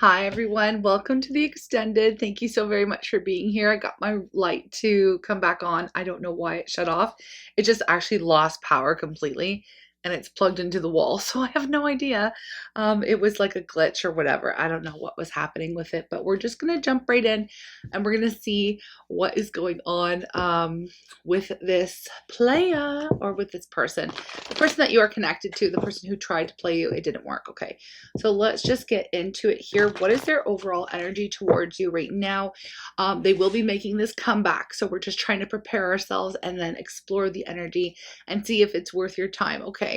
Hi everyone, welcome to the extended. Thank you so very much for being here. I got my light to come back on. I don't know why it shut off. It just actually lost power completely and it's plugged into the wall. So I have no idea. It was like a glitch or whatever. I don't know what was happening with it, but we're just going to jump right in and we're going to see what is going on with this playa or with this person. The person that you are connected to, the person who tried to play you, it didn't work. Okay. So let's just get into it here. What is their overall energy towards you right now? They will be making this comeback. So we're just trying to prepare ourselves and then explore the energy and see if it's worth your time. Okay.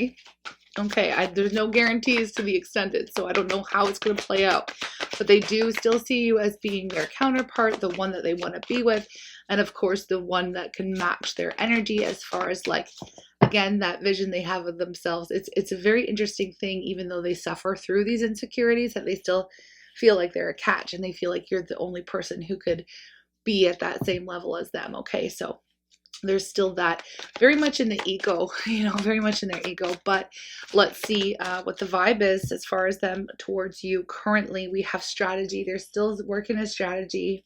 Okay. There's no guarantees to the extended, so I don't know how it's going to play out. But they do still see you as being their counterpart, the one that they want to be with. And of course, the one that can match their energy as far as like, again, that vision they have of themselves. It's a very interesting thing, even though they suffer through these insecurities, that they still feel like they're a catch and they feel like you're the only person who could be at that same level as them. Okay, so there's still that very much in the ego, very much in their ego. But let's see what the vibe is as far as them towards you. Currently, we have strategy. They're still working a strategy.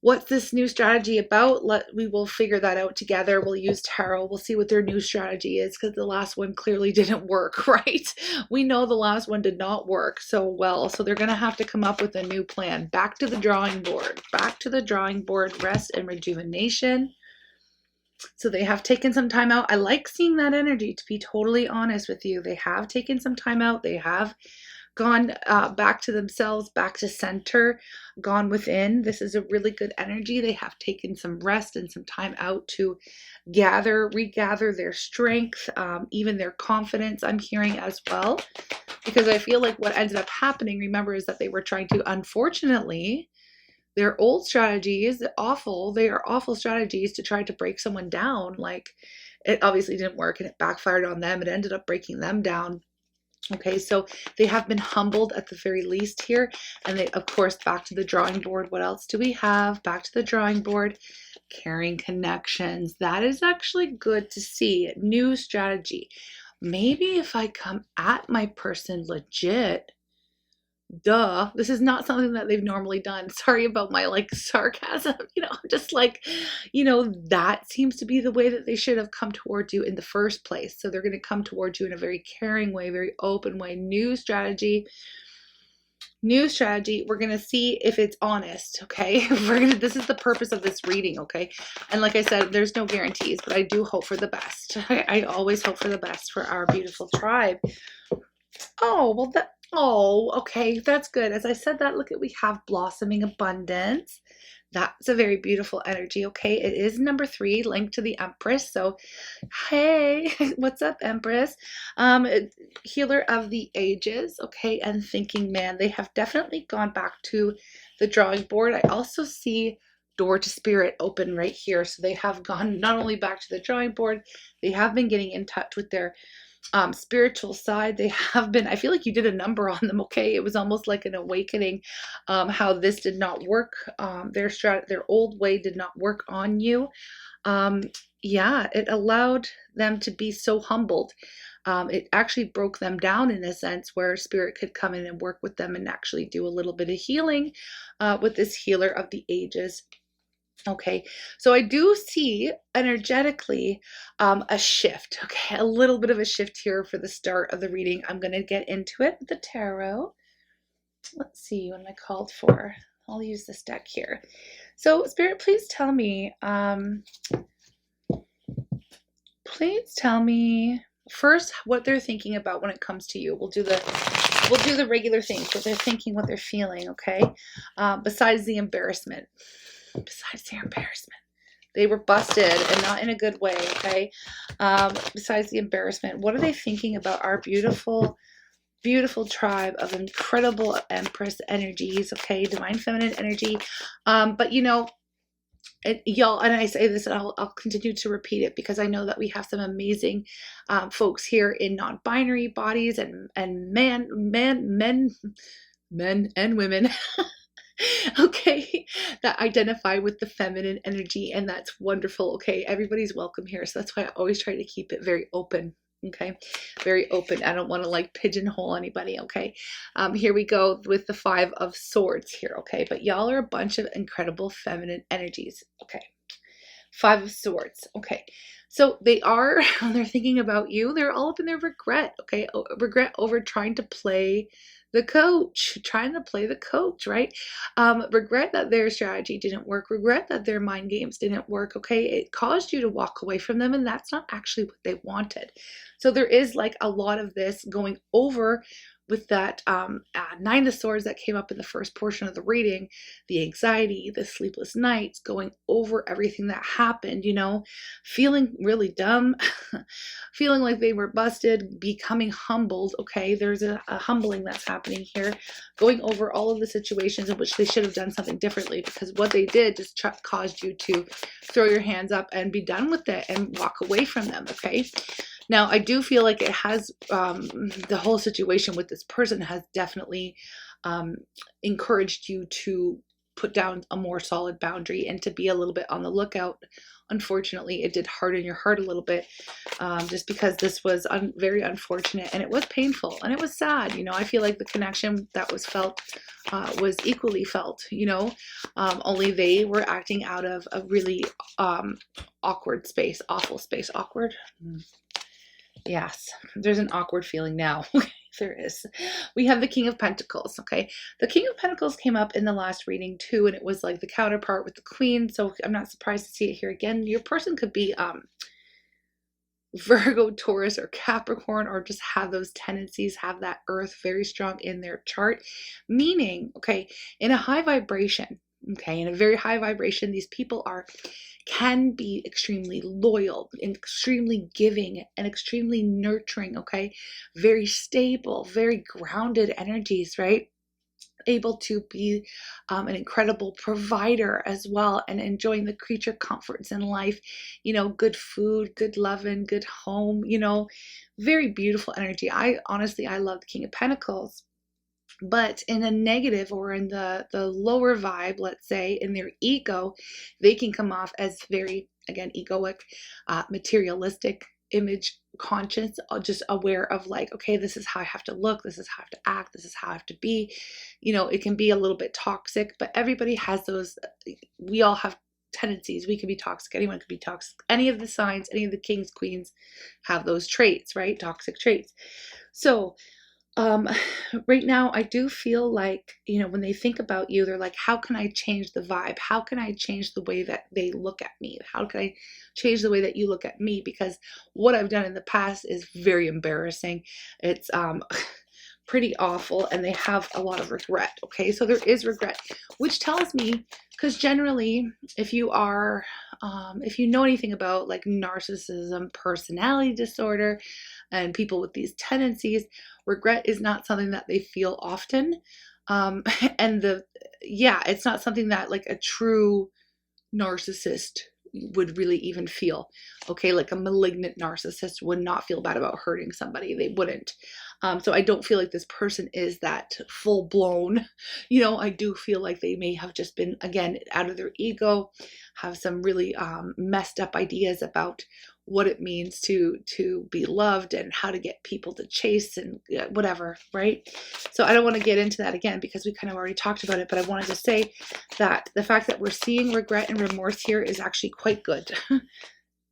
What's this new strategy about? We will figure that out together. We'll use tarot. We'll see what their new strategy is, because the last one clearly didn't work, right? We know the last one did not work so well. So they're going to have to come up with a new plan. Back to the drawing board. Back to the drawing board. Rest and rejuvenation. So they have taken some time out. I like seeing that energy, to be totally honest with you. They have taken some time out. They have gone back to themselves, back to center, gone within. This is a really good energy. They have taken some rest and some time out to regather their strength, even their confidence, I'm hearing as well. Because I feel like what ended up happening, remember, is that they were trying to, unfortunately, their old strategies, they are awful strategies to try to break someone down. Like, it obviously didn't work and it backfired on them. It ended up breaking them down. Okay, so they have been humbled at the very least here. And they, of course, back to the drawing board. What else do we have? Back to the drawing board. Carrying connections. That is actually good to see. New strategy. Maybe if I come at my person legit, duh, this is not something that they've normally done. Sorry about my like sarcasm, I'm just like, that seems to be the way that they should have come towards you in the first place. So they're going to come towards you in a very caring way, very open way. New strategy. We're going to see if it's honest. Okay. This is the purpose of this reading. Okay. And like I said, there's no guarantees, but I do hope for the best. I always hope for the best for our beautiful tribe. Oh, well, okay, that's good. As I said that, look we have blossoming abundance. That's a very beautiful energy. Okay, it is number 3, linked to the Empress. So, hey, what's up, Empress? Healer of the ages. Okay, and thinking man, they have definitely gone back to the drawing board. I also see door to spirit open right here. So they have gone not only back to the drawing board, they have been getting in touch with their spiritual side. They have been, I feel like you did a number on them. Okay, it was almost like an awakening, how this did not work. Their old way did not work on you. Yeah, it allowed them to be so humbled. It actually broke them down in a sense where spirit could come in and work with them and actually do a little bit of healing with this healer of the ages. Okay, so I do see energetically a shift. Okay, a little bit of a shift here for the start of the reading. I'm going to get into it with the tarot. Let's see what I called for. I'll use this deck here. So Spirit, please tell me first what they're thinking about when it comes to you. We'll do the regular things, what they're thinking, what they're feeling. Okay, besides the embarrassment. They were busted and not in a good way. Okay, besides the embarrassment, what are they thinking about our beautiful tribe of incredible Empress energies? Okay, divine feminine energy. But y'all, and I say this and I'll continue to repeat it because I know that we have some amazing folks here in non-binary bodies and men and women okay, that identify with the feminine energy, and that's wonderful. Okay, everybody's welcome here, so that's why I always try to keep it very open. Okay, very open. I don't want to like pigeonhole anybody. Okay, here we go with the Five of Swords here. Okay, but y'all are a bunch of incredible feminine energies. Okay, Five of Swords. Okay, so they are, when they're thinking about you, they're all up in their regret. Okay, regret over trying to play the coach, right? Regret that their strategy didn't work, regret that their mind games didn't work. Okay, it caused you to walk away from them, and that's not actually what they wanted. So there is like a lot of this going over with that Nine of Swords that came up in the first portion of the reading, the anxiety, the sleepless nights, going over everything that happened, feeling really dumb, feeling like they were busted, becoming humbled. Okay, there's a humbling that's happening here, going over all of the situations in which they should have done something differently, because what they did just caused you to throw your hands up and be done with it and walk away from them. Okay. Now, I do feel like it has, the whole situation with this person has definitely encouraged you to put down a more solid boundary and to be a little bit on the lookout. Unfortunately, it did harden your heart a little bit, just because this was very unfortunate, and it was painful and it was sad. I feel like the connection that was felt was equally felt, only they were acting out of a really awkward space, awful space, awkward. Yes, there's an awkward feeling now. There is. We have the King of Pentacles. Okay, the King of Pentacles came up in the last reading too, and it was like the counterpart with the Queen. So I'm not surprised to see it here again. Your person could be Virgo, Taurus, or Capricorn, or just have those tendencies, have that Earth very strong in their chart, meaning, okay, in a high vibration. Okay, in a very high vibration, these people can be extremely loyal, extremely giving, and extremely nurturing. Okay, very stable, very grounded energies, right? Able to be an incredible provider as well, and enjoying the creature comforts in life, good food, good loving, good home, very beautiful energy. I love the King of Pentacles. But in a negative, or in the lower vibe, let's say, in their ego, they can come off as very, again, egoic, materialistic, image conscious, just aware of like, okay, this is how I have to look, this is how I have to act, this is how I have to be. It can be a little bit toxic, but everybody has those. We all have tendencies. We could be toxic. Anyone could be toxic. Any of the signs, any of the kings, queens have those traits, right? Toxic traits. So right now I do feel like, when they think about you, they're like, how can I change the vibe? How can I change the way that they look at me? How can I change the way that you look at me? Because what I've done in the past is very embarrassing. It's pretty awful, and they have a lot of regret. Okay, so there is regret, which tells me, because generally, if you know anything about like narcissism, personality disorder, and people with these tendencies, regret is not something that they feel often. And it's not something that like a true narcissist would really even feel. Okay, like a malignant narcissist would not feel bad about hurting somebody. They wouldn't. So I don't feel like this person is that full blown. I do feel like they may have just been, again, out of their ego, have some really messed up ideas about what it means to be loved and how to get people to chase and whatever, right? So I don't want to get into that again because we kind of already talked about it, but I wanted to say that the fact that we're seeing regret and remorse here is actually quite good.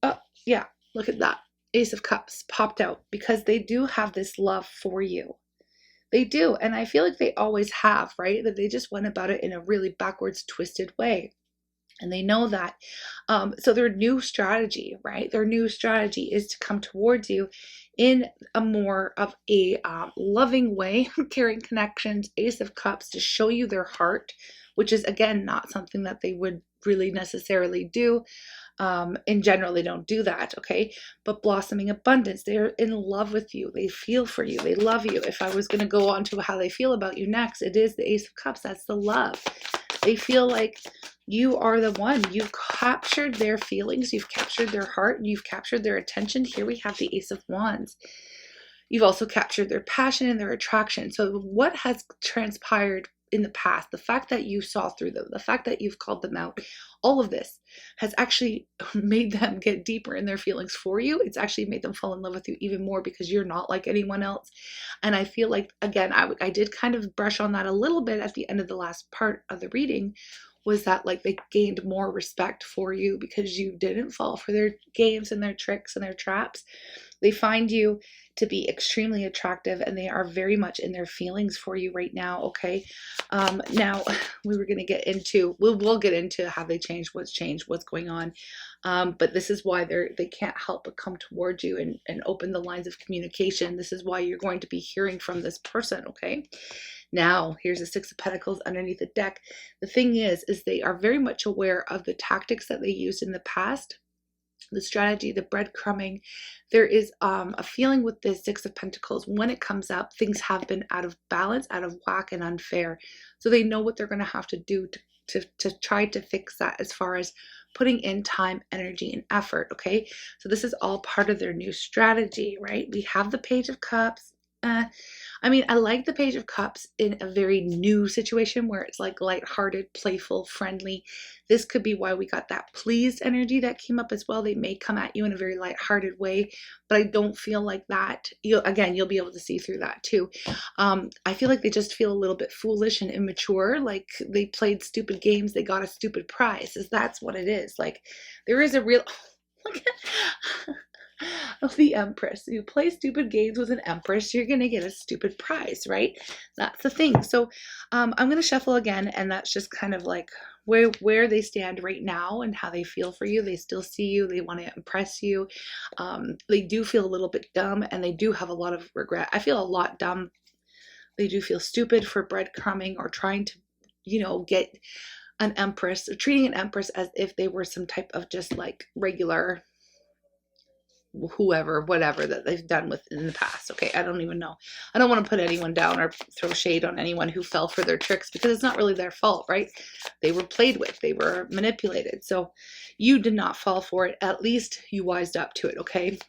Oh, yeah, look at that. Ace of Cups popped out, because they do have this love for you. They do, and I feel like they always have, right? That they just went about it in a really backwards, twisted way. And they know that. So their new strategy, right? Their new strategy is to come towards you in a more of a loving way, caring connections, Ace of Cups, to show you their heart, which is, again, not something that they would really necessarily do. In general, they don't do that, okay? But blossoming abundance, they're in love with you. They feel for you. They love you. If I was going to go on to how they feel about you next, it is the Ace of Cups. That's the love. They feel like you are the one. You've captured their feelings. You've captured their heart. And you've captured their attention. Here we have the Ace of Wands. You've also captured their passion and their attraction. So what has transpired in the past, the fact that you saw through them, the fact that you've called them out, all of this has actually made them get deeper in their feelings for you. It's actually made them fall in love with you even more because you're not like anyone else. And I feel like, again, I did kind of brush on that a little bit at the end of the last part of the reading, was that like they gained more respect for you because you didn't fall for their games and their tricks and their traps. They find you to be extremely attractive, and they are very much in their feelings for you right now. Okay. Now we'll get into how they changed, what's going on. But this is why they can't help but come towards you and open the lines of communication. This is why you're going to be hearing from this person. Okay. Now, here's the Six of Pentacles underneath the deck. The thing is they are very much aware of the tactics that they used in the past, the strategy, the breadcrumbing. There is a feeling with this Six of Pentacles, when it comes up, things have been out of balance, out of whack, and unfair. So they know what they're going to have to do to try to fix that, as far as putting in time, energy, and effort. Okay, so this is all part of their new strategy, right? We have the Page of Cups. I mean, I like the Page of Cups in a very new situation where it's like lighthearted, playful, friendly. This could be why we got that pleased energy that came up as well. They may come at you in a very lighthearted way, but I don't feel like that. You'll be able to see through that too. I feel like they just feel a little bit foolish and immature, like they played stupid games, they got a stupid prize. That's what it is. Like, there is a real... Look at... of the Empress. You play stupid games with an Empress, you're going to get a stupid prize, right? That's the thing. So I'm going to shuffle again, and that's just kind of like where they stand right now and how they feel for you. They still see you. They want to impress you. They do feel a little bit dumb, and they do have a lot of regret. I feel a lot dumb. They do feel stupid for breadcrumbing or trying to, get an Empress, or treating an Empress as if they were some type of just like regular whatever that they've done with in the past. Okay, I don't even know. I don't want to put anyone down or throw shade on anyone who fell for their tricks, because it's not really their fault, right? They were played with, they were manipulated. So you did not fall for it. At least you wised up to it. Okay,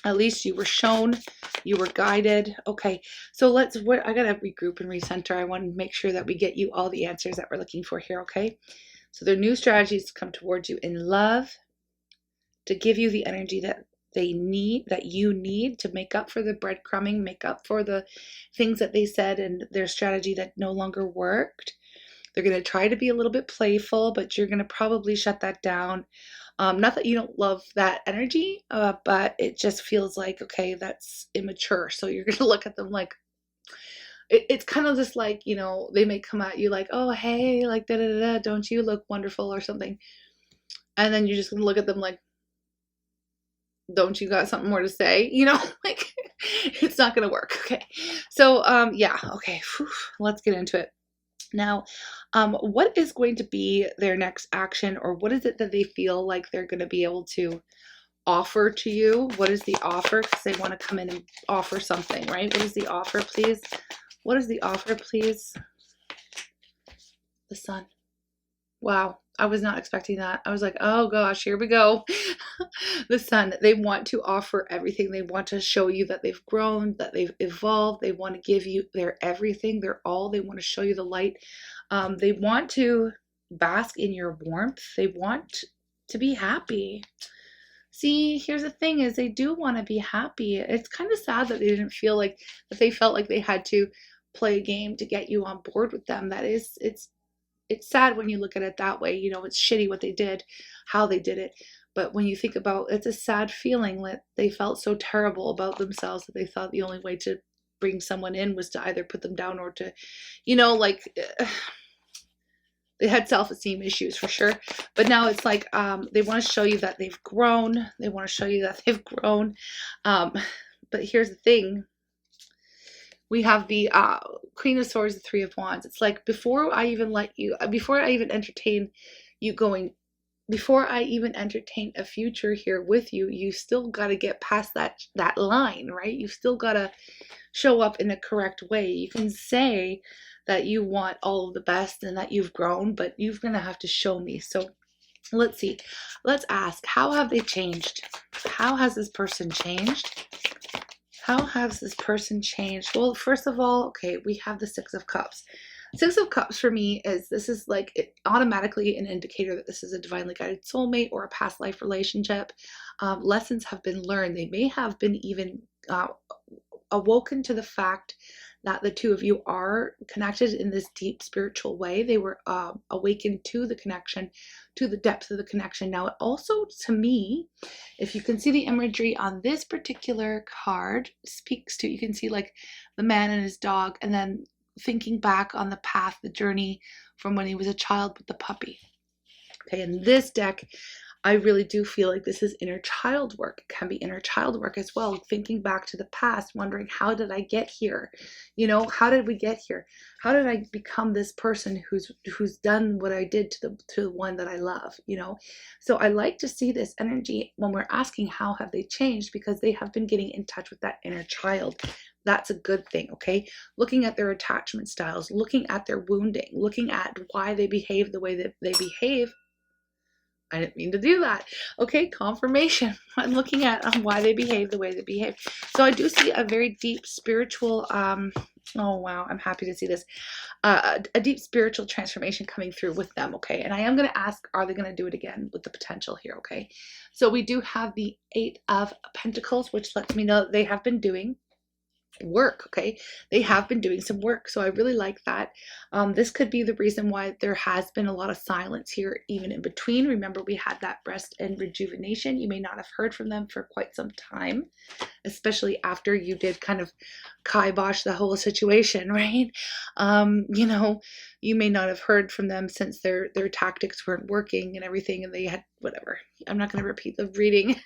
at least you were shown, you were guided. Okay, so I gotta regroup and recenter. I want to make sure that we get you all the answers that we're looking for here. Okay, so their new strategies come towards you in love, to give you the energy that you need to make up for the breadcrumbing, make up for the things that they said and their strategy that no longer worked. They're going to try to be a little bit playful, but you're going to probably shut that down. Not that you don't love that energy, but it just feels like, okay, that's immature. So you're going to look at them like, it's kind of just like, they may come at you like, oh, hey, like, da da da, don't you look wonderful or something. And then you're just going to look at them like, don't you got something more to say? Like, it's not going to work. Okay. So, yeah. Okay. Whew. Let's get into it. Now, what is going to be their next action, or what is it that they feel like they're going to be able to offer to you? What is the offer? Because they want to come in and offer something, right? What is the offer, please? What is the offer, please? The Sun. Wow. I was not expecting that. I was like, oh gosh, here we go. The Sun. They want to offer everything. They want to show you that they've grown, that they've evolved. They want to give you their everything, their all. They want to show you the light. They want to bask in your warmth. They want to be happy. See, here's the thing, is they do want to be happy. It's kind of sad that they felt like they had to play a game to get you on board with them. It's sad when you look at it that way. It's shitty what they did, how they did it. But when you think about, it's a sad feeling that they felt so terrible about themselves that they thought the only way to bring someone in was to either put them down or to, they had self-esteem issues for sure. But now it's like, they want to show you that they've grown. They want to show you that they've grown. But here's the thing. We have the Queen of Swords, the Three of Wands. It's like, before I even entertain a future here with you, you still got to get past that line, right? You still got to show up in a correct way. You can say that you want all of the best and that you've grown, but you're going to have to show me. So let's see. Let's ask, how have they changed? How has this person changed? How has this person changed? Well, first of all, okay, we have the Six of Cups. Six of Cups for me is, this is like automatically an indicator that this is a divinely guided soulmate or a past life relationship. Lessons have been learned. They may have been even awoken to the fact that the two of you are connected in this deep spiritual way. They were awakened to the connection, to the depth of the connection. Now, it also, to me, if you can see the imagery on this particular card, speaks to, you can see like the man and his dog, and then thinking back on the path, the journey from when he was a child with the puppy. Okay, in this deck, I really do feel like this is inner child work. It can be inner child work as well. Thinking back to the past, wondering, how did I get here? You know, how did we get here? How did I become this person who's done what I did to the one that I love? You know, so I like to see this energy when we're asking how have they changed, because they have been getting in touch with that inner child. That's a good thing, okay? Looking at their attachment styles, looking at their wounding, looking at why they behave the way that they behave. I didn't mean to do that. Okay, confirmation. I'm looking at why they behave the way they behave. So I do see a very deep spiritual, oh wow, I'm happy to see this. A deep spiritual transformation coming through with them, okay? And I am going to ask, are they going to do it again with the potential here, okay? So we do have the Eight of Pentacles, which lets me know that they have been doing work. Okay, they have been doing some work, so I really like that. This could be the reason why there has been a lot of silence here even in between. Remember, we had that rest and rejuvenation. You may not have heard from them for quite some time, especially after you did kind of kibosh the whole situation, right? You know, you may not have heard from them since their tactics weren't working and everything, and they had whatever. I'm not going to repeat the reading.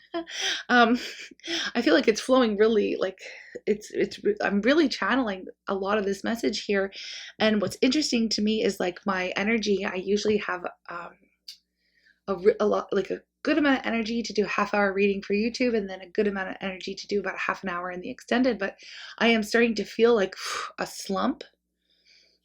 I feel like it's flowing really, like I'm really channeling a lot of this message here. And what's interesting to me is like my energy, I usually have a lot, like a good amount of energy to do a half-hour reading for YouTube, and then a good amount of energy to do about a half an hour in the extended. But I am starting to feel like a slump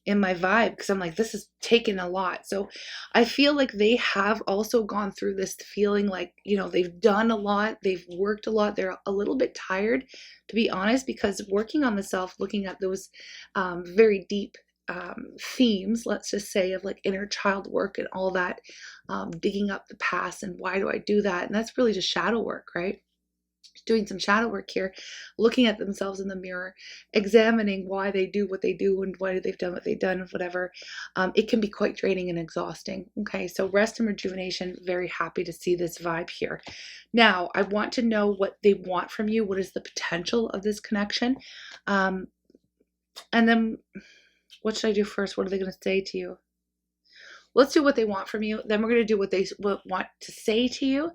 in my vibe, because I'm like, this is taking a lot. So I feel like they have also gone through this feeling like, you know, they've done a lot, they've worked a lot, they're a little bit tired, to be honest, because working on the self, looking at those very deep themes, let's just say, of like inner child work and all that, digging up the past and why do I do that? And that's really just shadow work, right? Doing some shadow work here, looking at themselves in the mirror, examining why they do what they do and why they've done what they've done and whatever. It can be quite draining and exhausting. Okay, so rest and rejuvenation, very happy to see this vibe here. Now, I want to know what they want from you. What is the potential of this connection? And then what should I do first? What are they going to say to you? Let's do what they want from you. Then we're going to do what they want to say to you.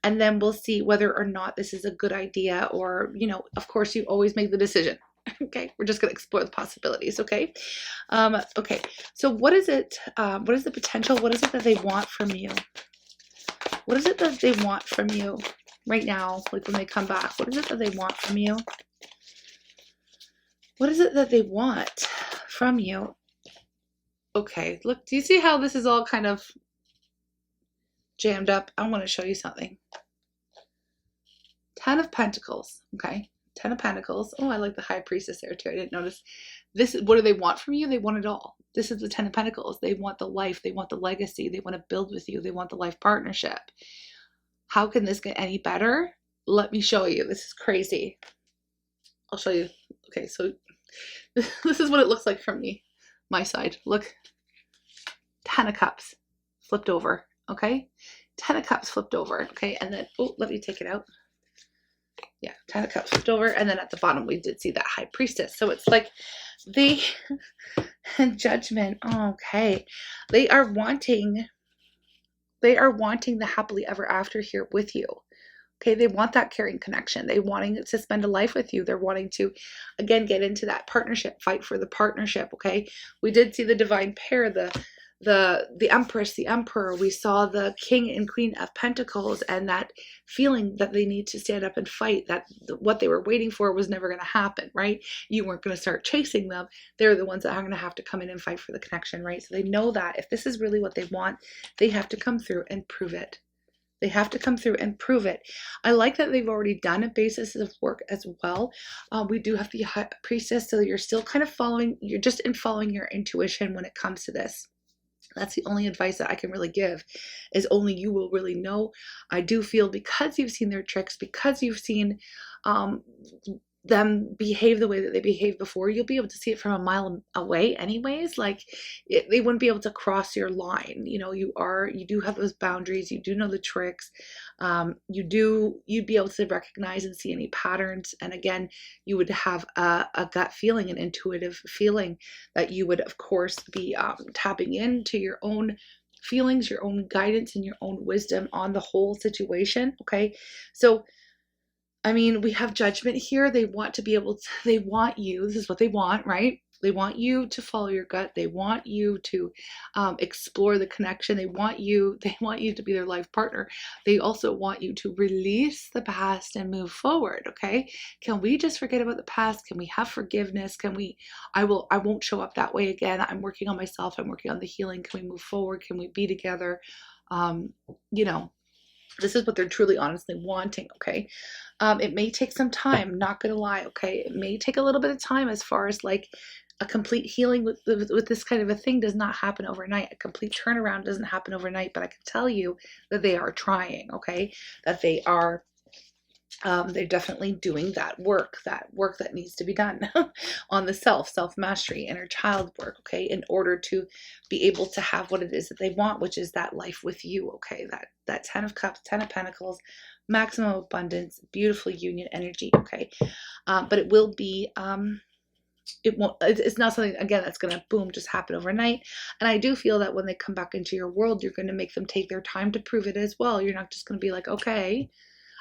And then we'll see whether or not this is a good idea, or, you know, of course, you always make the decision. Okay. We're just going to explore the possibilities. Okay. Okay. So what is it? What is the potential? What is it that they want from you? What is it that they want from you right now? Like when they come back, what is it that they want from you? What is it that they want from you? Okay, look, do you see how this is all kind of jammed up? I want to show you something. 10 of Pentacles, okay? 10 of Pentacles. Oh, I like the High Priestess there too. I didn't notice. This is, what do they want from you? They want it all. This is the 10 of Pentacles. They want the life. They want the legacy. They want to build with you. They want the life partnership. How can this get any better? Let me show you. This is crazy. I'll show you. Okay, so this is what it looks like from my side. Look, 10 of Cups flipped over, okay? 10 of Cups flipped over, okay? And then, oh, let me take it out. Yeah, 10 of Cups flipped over, and then at the bottom we did see that High Priestess. So it's like the Judgment. Okay, they are wanting the happily ever after here with you. Okay, they want that caring connection. They wanting to spend a life with you. They're wanting to, again, get into that partnership, fight for the partnership. Okay, we did see the divine pair, the Empress, the Emperor. We saw the King and Queen of Pentacles, and that feeling that they need to stand up and fight, that what they were waiting for was never going to happen, right? You weren't going to start chasing them. They're the ones that are going to have to come in and fight for the connection, right? So they know that if this is really what they want, they have to come through and prove it. They have to come through and prove it. I like that they've already done a basis of work as well. We do have the High Priestess, so you're still kind of following, you're just in following your intuition when it comes to this. That's the only advice that I can really give, is only you will really know. I do feel because you've seen their tricks, because you've seen them behave the way that they behaved before, you'll be able to see it from a mile away anyways. Like they wouldn't be able to cross your line. You know, you do have those boundaries, you do know the tricks. You'd be able to recognize and see any patterns. And again, you would have a gut feeling, an intuitive feeling that you would of course be tapping into your own feelings, your own guidance, and your own wisdom on the whole situation. Okay, so I mean, we have Judgment here. They want to be able to, they want you, this is what they want, right? They want you to follow your gut. They want you to explore the connection. They want you to be their life partner. They also want you to release the past and move forward, okay? Can we just forget about the past? Can we have forgiveness? I won't show up that way again. I'm working on myself. I'm working on the healing. Can we move forward? Can we be together? You know, this is what they're truly honestly wanting, okay? It may take some time, not gonna lie, okay? It may take a little bit of time, as far as like a complete healing with this kind of a thing does not happen overnight. A complete turnaround doesn't happen overnight, but I can tell you that they are trying, okay? That they're definitely doing that work that needs to be done on the self-mastery, inner child work, okay, in order to be able to have what it is that they want, which is that life with you, okay, that 10 of Cups, 10 of Pentacles, maximum abundance, beautiful union energy, okay. But it will be it's not something, again, that's going to boom just happen overnight. And I do feel that when they come back into your world, you're going to make them take their time to prove it as well. You're not just going to be like, okay,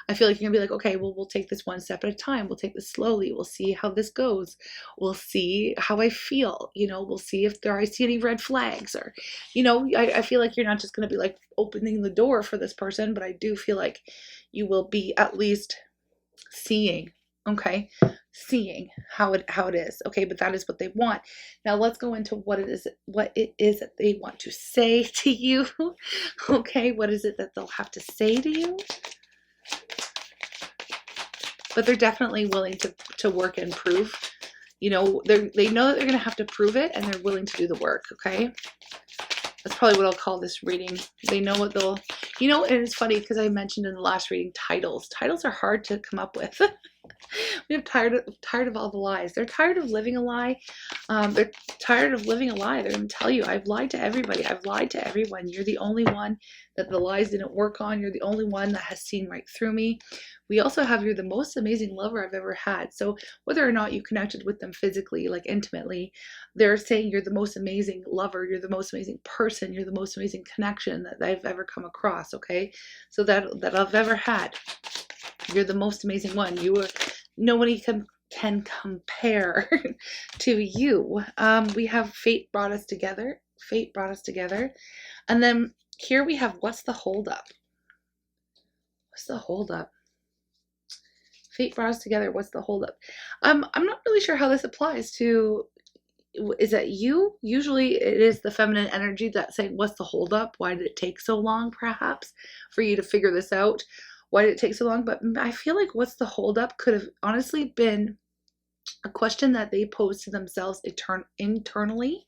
I feel like you're gonna be like, okay, well, we'll take this one step at a time. We'll take this slowly. We'll see how this goes. We'll see how I feel. You know, we'll see if I see any red flags, or, you know, I feel like you're not just gonna be like opening the door for this person, but I do feel like you will be at least seeing, okay, seeing how it is, okay. But that is what they want. Now let's go into what it is that they want to say to you. Okay, what is it that they'll have to say to you? But they're definitely willing to work and prove. You know, they know that they're going to have to prove it, and they're willing to do the work, okay? That's probably what I'll call this reading. They know what they'll, you know, and it's funny because I mentioned in the last reading titles. Titles are hard to come up with. We have tired of all the lies. They're tired of living a lie. They're tired of living a lie. They're going to tell you, I've lied to everybody. I've lied to everyone. You're the only one that the lies didn't work on. You're the only one that has seen right through me. We also have, you're the most amazing lover I've ever had. So whether or not you connected with them physically, like intimately, they're saying you're the most amazing lover. You're the most amazing person. You're the most amazing connection that I've ever come across. Okay. So that I've ever had. You're the most amazing one. Nobody can compare to you. We have fate brought us together. Fate brought us together. And then here we have, what's the holdup? What's the holdup? Fate brought us together. What's the holdup? I'm not really sure how this applies to, is that you? Usually it is the feminine energy that's saying, what's the holdup? Why did it take so long, perhaps, for you to figure this out? Why did it take so long? But I feel like what's the holdup could have honestly been a question that they posed to themselves internally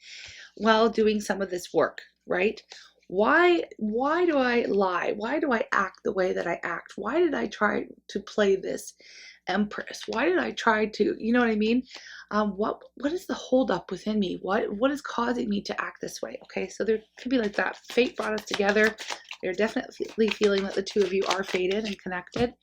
while doing some of this work, right? Why do I lie? Why do I act the way that I act? Why did I try to play this empress? Why did I try to, you know what I mean? What is the holdup within me? What is causing me to act this way? Okay, so there could be like that. Fate brought us together. They're definitely feeling that the two of you are fated and connected.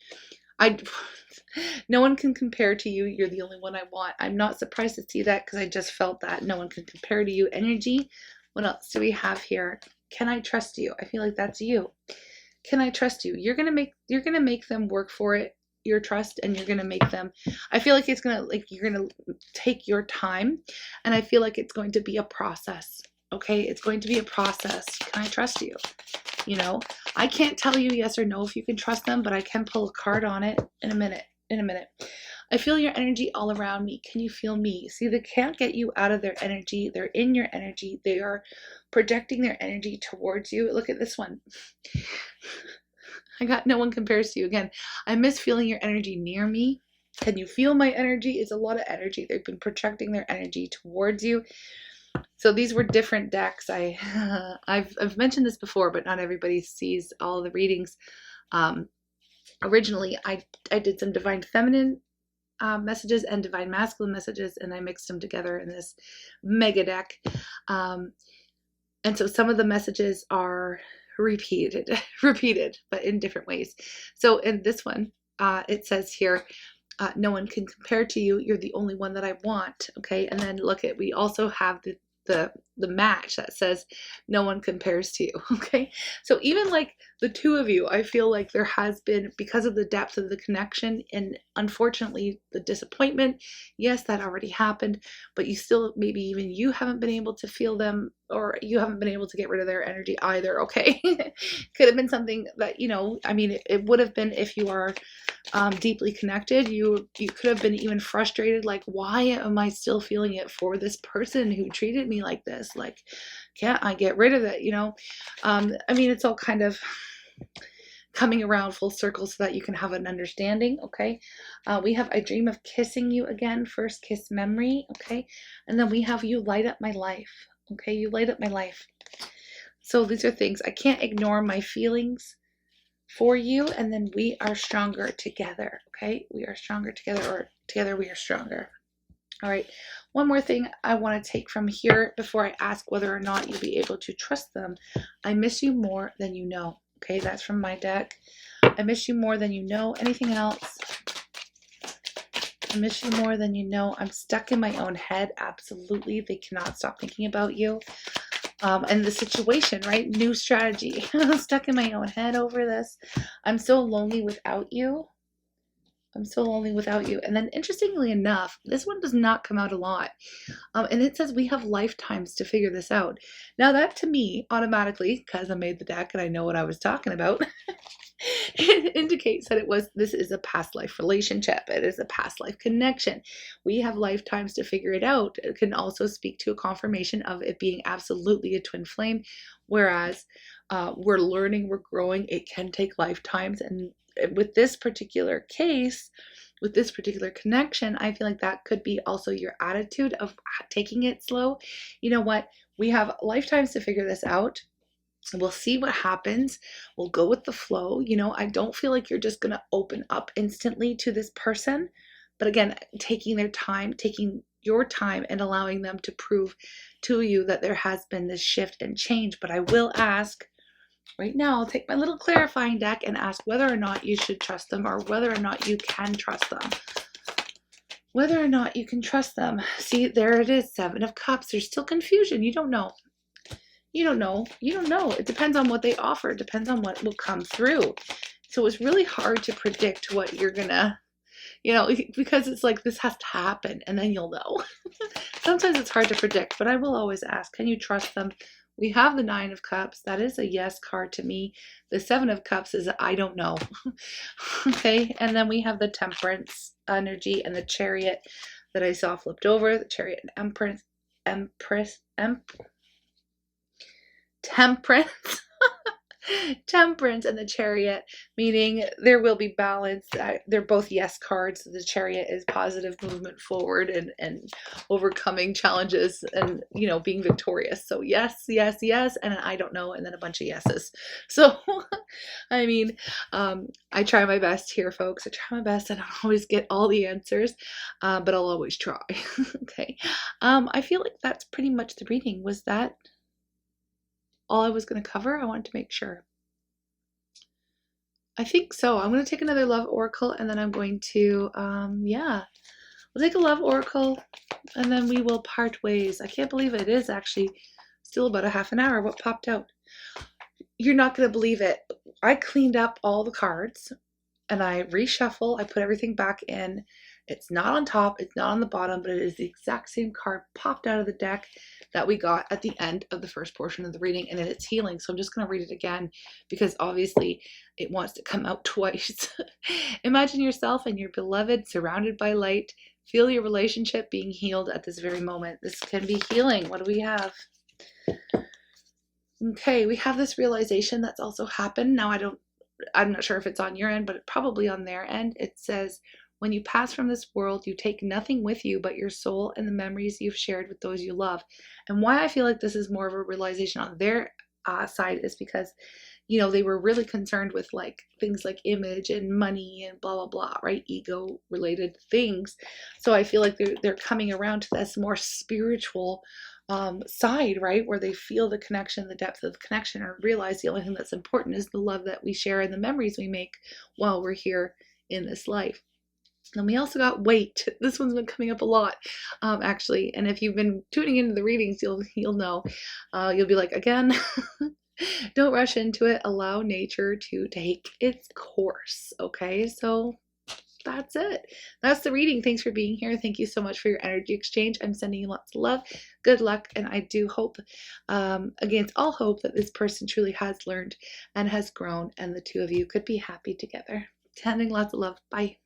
No one can compare to you. You're the only one I want. I'm not surprised to see that, because I just felt that no one can compare to you energy. What else do we have here? Can I trust you? I feel like that's you. Can I trust you? You're gonna make them work for it, your trust, and you're gonna make them, I feel like it's gonna, like, you're gonna take your time, and I feel like it's going to be a process. Okay, it's going to be a process. Can I trust you? You know, I can't tell you yes or no if you can trust them, but I can pull a card on it in a minute. I feel your energy all around me. Can you feel me? See, they can't get you out of their energy. They're in your energy. They are projecting their energy towards you. Look at this one. I got no one compares to you. Again, I miss feeling your energy near me. Can you feel my energy? It's a lot of energy. They've been projecting their energy towards you. So these were different decks. I've mentioned this before, but not everybody sees all the readings. Originally, I did some divine feminine messages and divine masculine messages, and I mixed them together in this mega deck. And so some of the messages are repeated, but in different ways. So in this one, it says here, no one can compare to you. You're the only one that I want. Okay. And then look at, we also have the match that says no one compares to you. Okay. So even like the two of you, I feel like there has been, because of the depth of the connection and unfortunately the disappointment, yes, that already happened, but you still, maybe even you haven't been able to feel them, or you haven't been able to get rid of their energy either. Okay. Could have been something that, you know, I mean, it would have been, if you are deeply connected, you could have been even frustrated, like, why am I still feeling it for this person who treated me like this? Like, can't I get rid of it? You know, I mean, it's all kind of coming around full circle so that you can have an understanding. Okay. We have I dream of kissing you again, first kiss memory. Okay. And then we have you light up my life. Okay. You light up my life. So these are things I can't ignore my feelings for you, and then we are stronger together. Okay. We are stronger together, or together we are stronger. All right. One more thing I want to take from here before I ask whether or not you'll be able to trust them. I miss you more than you know. Okay. That's from my deck. I miss you more than you know. Anything else? I miss you more than you know. I'm stuck in my own head. Absolutely. They cannot stop thinking about you. And the situation, right? New strategy. I'm stuck in my own head over this. I'm so lonely without you. I'm so lonely without you. And then interestingly enough, this one does not come out a lot. And it says we have lifetimes to figure this out. Now that to me, automatically, because I made the deck and I know what I was talking about, it indicates that this is a past life relationship. It is a past life connection. We have lifetimes to figure it out. It can also speak to a confirmation of it being absolutely a twin flame. Whereas we're learning, we're growing. It can take lifetimes. And with this particular case, with this particular connection, I feel like that could be also your attitude of taking it slow. You know what? We have lifetimes to figure this out. We'll see what happens. We'll go with the flow. You know, I don't feel like you're just going to open up instantly to this person. But again, taking their time, taking your time and allowing them to prove to you that there has been this shift and change. But I will ask, right now, I'll take my little clarifying deck and ask whether or not you should trust them, or whether or not you can trust them. Whether or not you can trust them. See, there it is, Seven of Cups. There's still confusion. You don't know. You don't know. You don't know. It depends on what they offer. It depends on what will come through. So it's really hard to predict what you're gonna, you know, because it's like this has to happen and then you'll know. Sometimes it's hard to predict, but I will always ask, can you trust them? We have the Nine of Cups. That is a yes card to me. The Seven of Cups is I don't know. Okay. And then we have the Temperance energy and the Chariot that I saw flipped over. The Chariot and Temperance. Temperance and the Chariot, meaning there will be balance. They're both yes cards. The Chariot is positive movement forward and overcoming challenges and, you know, being victorious. So yes, yes, yes, and I don't know, and then a bunch of yeses. So I mean, I try my best here, folks. I try my best. I don't always get all the answers, but I'll always try. Okay. I feel like that's pretty much the reading. Was that all I was going to cover? I wanted to make sure. I think so. I'm going to take another love oracle, and then I'm going to, we'll take a love oracle, and then we will part ways. I can't believe it is actually still about a half an hour. What popped out? You're not going to believe it. I cleaned up all the cards, and I reshuffle. I put everything back in. It's not on top. It's not on the bottom, but it is the exact same card popped out of the deck that we got at the end of the first portion of the reading, and it's healing. So I'm just going to read it again because obviously it wants to come out twice. Imagine yourself and your beloved surrounded by light. Feel your relationship being healed at this very moment. This can be healing. What do we have? Okay, we have this realization that's also happened. Now, I don't I'm not sure if it's on your end, but probably on their end. It says, when you pass from this world, you take nothing with you but your soul and the memories you've shared with those you love. And why I feel like this is more of a realization on their side is because, they were really concerned with like things like image and money and blah, blah, blah, right? Ego related things. So I feel like they're coming around to this more spiritual side, right? Where they feel the connection, the depth of the connection, or realize the only thing that's important is the love that we share and the memories we make while we're here in this life. And we also got weight. This one's been coming up a lot, actually. And if you've been tuning into the readings, you'll know. You'll be like, again, don't rush into it. Allow nature to take its course. Okay, so that's it. That's the reading. Thanks for being here. Thank you so much for your energy exchange. I'm sending you lots of love, good luck, and I do hope, against all hope, that this person truly has learned and has grown, and the two of you could be happy together. Sending lots of love. Bye.